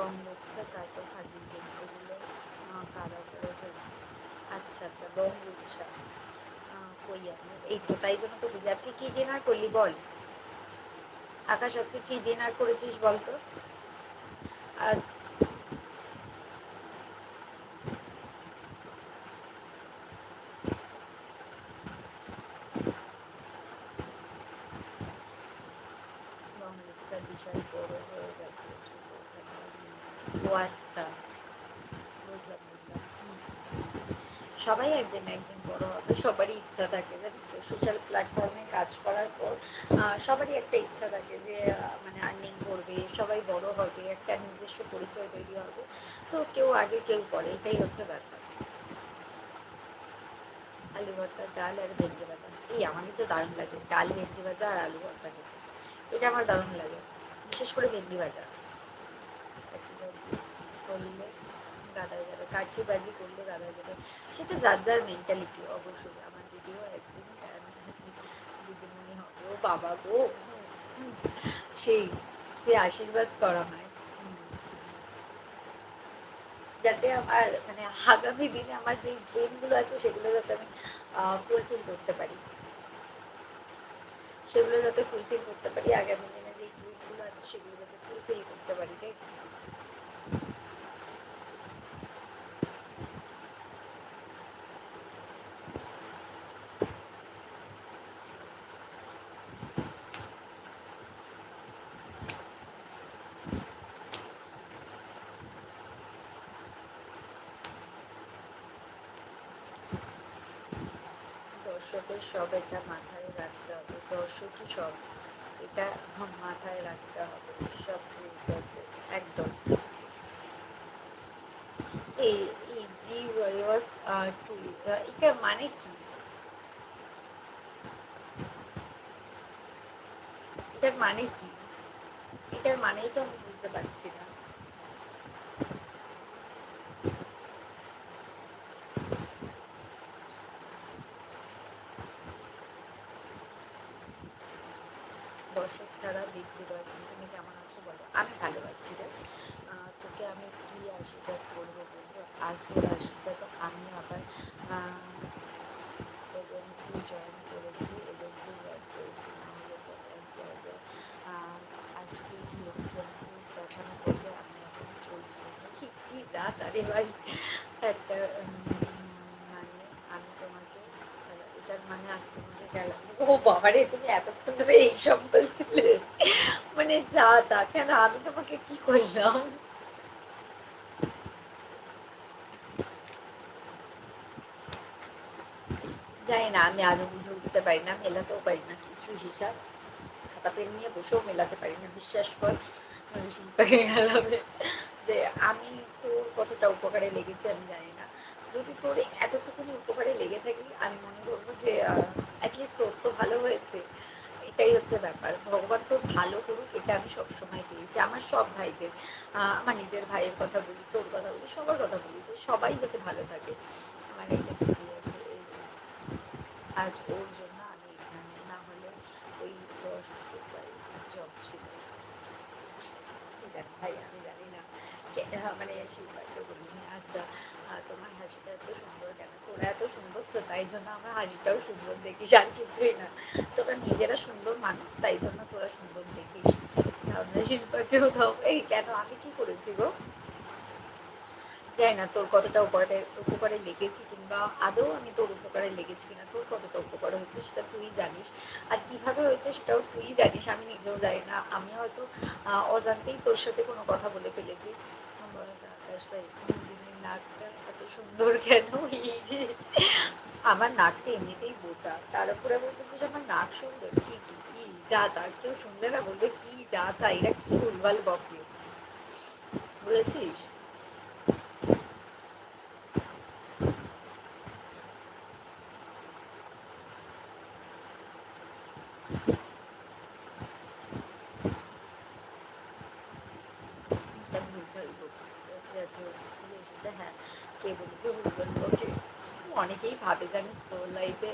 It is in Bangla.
বং লুচ্ছা, তারপর ফাজিল গেম, এগুলো কারা করেছে? আচ্ছা আচ্ছা, বং লুচ্ছা। কই আমি এই তো, তাই জন্য তো বুঝি। আজকে কি ডিনার করলি বল? আকাশ, আজকে কি ডিনার করেছিস বলতো? আর বং লুচ্ছা বিশাল বড় হয়ে গেছে, ছোটখাটো নেই। ও আচ্ছা, বুঝলাম বুঝলাম। সবাই একদিন না একদিন বড় হবে, সবারই ইচ্ছা থাকে জানিস তো, সোশ্যাল প্ল্যাটফর্মে কাজ করার পর সবারই একটা ইচ্ছা থাকে যে মানে আর্নিং করবে, সবাই বড় হবে, একটা নিজস্ব পরিচয় তৈরি হবে। তো কেউ আগে কেউ পরে, এটাই হচ্ছে ব্যাপার। আলু ভর্তা, ডাল আর ভেন্ডি ভাজা, এই আমাদের তো দারুণ লাগে ডাল, ভেন্ডি ভাজা আর আলু ভর্তা খেতে। এটা আমার দারুণ লাগে, বিশেষ করে ভেন্ডি ভাজা। কাঠি বাজি করলে গাদায় যাবে, কাঠি বাজি করলে গাদায় যাবে। সেটা যার যার মেন্টালিটি অবশ্যই। আমার দিদিও একদিন দিদিমণি হবে, ও বাবা গো। হুম, সেই যে আশীর্বাদ করা হয়। হুম, যাতে আমার মানে আগামী দিনে আমার যে ড্রিমগুলো আছে সেগুলো যাতে আমি ফুলফিল করতে পারি, সেগুলো যাতে ফুলফিল করতে পারি, আগামী দিনে যে ড্রিমগুলো আছে সেগুলো যাতে ফুলফিল করতে পারি, তাই না? দর্শকের সব এটা মাথায় রাখতে হবে, দর্শকই সব, এটা মাথায় রাখতে হবে সব ক্রিয়েটরদের। একদম। এই এই জি ওয়াজ টু, এটার মানে কি? এটার মানে কি? এটার মানেই তো আমি বুঝতে পারছি না। দর্শক ছাড়া বিগ জিরো। তুমি কেমন আছো বলো? আমি ভালো আছি রে। তোকে আমি কি আশীর্বাদ করবো বন্ধু? আজ তোর আশীর্বাদে আমি আবার এজেন্সি জয়েন করেছি, এজেন্সি জয়েন করেছি, না হলে তো এক জায়গায় আজকে গিয়েছিলাম প্রুফ দেখানো করতে, আমি এখন চলছি না। কি কি যা তারে ভাই, একটা মানে আমি তোমাকে এটার মানে আমি তোমাকে গেলাম, ও বাবারে তুমি এতক্ষণ ধরে এইসব বলছিলে, মানে যা তা, কেন আমি তোমাকে কি করলাম? জানি না, আমি আজও বুঝে উঠতে পারি না, মেলাতেও পারি না কিছু হিসাব, খাতা পেন নিয়ে বসেও মেলাতে পারি না, বিশ্বাস কর। শিল্পাকে গেলাবে যে আমি তোর কতটা উপকারে লেগেছে আমি জানি না। যদি তোর এতটুকুনি উপকারে লেগে থাকি, আমি মনে করবো যে অ্যাটলিস্ট তোর তো ভালো হয়েছে। এটাই হচ্ছে ব্যাপার, ভগবান তোর ভালো করুক, এটা আমি সবসময় চেয়েছি আমার সব ভাইদের। আমার নিজের ভাইয়ের কথা বলি, তোর কথা বলি, সবার কথা বলি, যে সবাই যাতে ভালো থাকে। আমার একটা দিদি আছে, এই আজ ওর জন্য আমি এখানে, না হলে ওই 10 থেকে 12 জব ছিল। কি জানি ভাই, আমি জানি না। মানে শিল্পাকে বলিনি। আচ্ছা, তোমার হাসিটা এত সুন্দর কেন? তোরা এত সুন্দর তো, তাই জন্য আমার হাসিটাও সুন্দর দেখিস, আর কিছুই না। তোরা নিজেরা সুন্দর মানুষ, তাই জন্য তোরা সুন্দর দেখিস। আমরা শিল্পাকেও দাও। এই কেন, আমি কি করেছি গো? জানি না তোর কতটা উপকারে উপকারে লেগেছি, কিংবা আদৌ আমি তোর উপকারে লেগেছি কিনা, তোর কতটা উপকার হয়েছে সেটা তুই জানিস। আর কিভাবে হয়েছে সেটাও তুই জানিস, আমি নিজেও জানি না। আমি হয়তো অজান্তেই তোর সাথে কোনো কথা বলে ফেলেছি। বলো তো আকাশ ভাই, দিদির নাকটা এত সুন্দর কেন? এই যে আমার নাকটা এমনিতেই বোঝা, তার উপরে আবার বলছে যে আমার নাক সুন্দর, কি কি কি যা তা, কেউ শুনলে না বলবে কি যা তা, এরা কি ভুলভাল বকে, বুঝেছিস? একটা ভুলভাল বকে আছে, সেটা হ্যাঁ, কে বলেছে ভুলভাল বকে? অনেকেই ভাবে জানিস তো লাইফে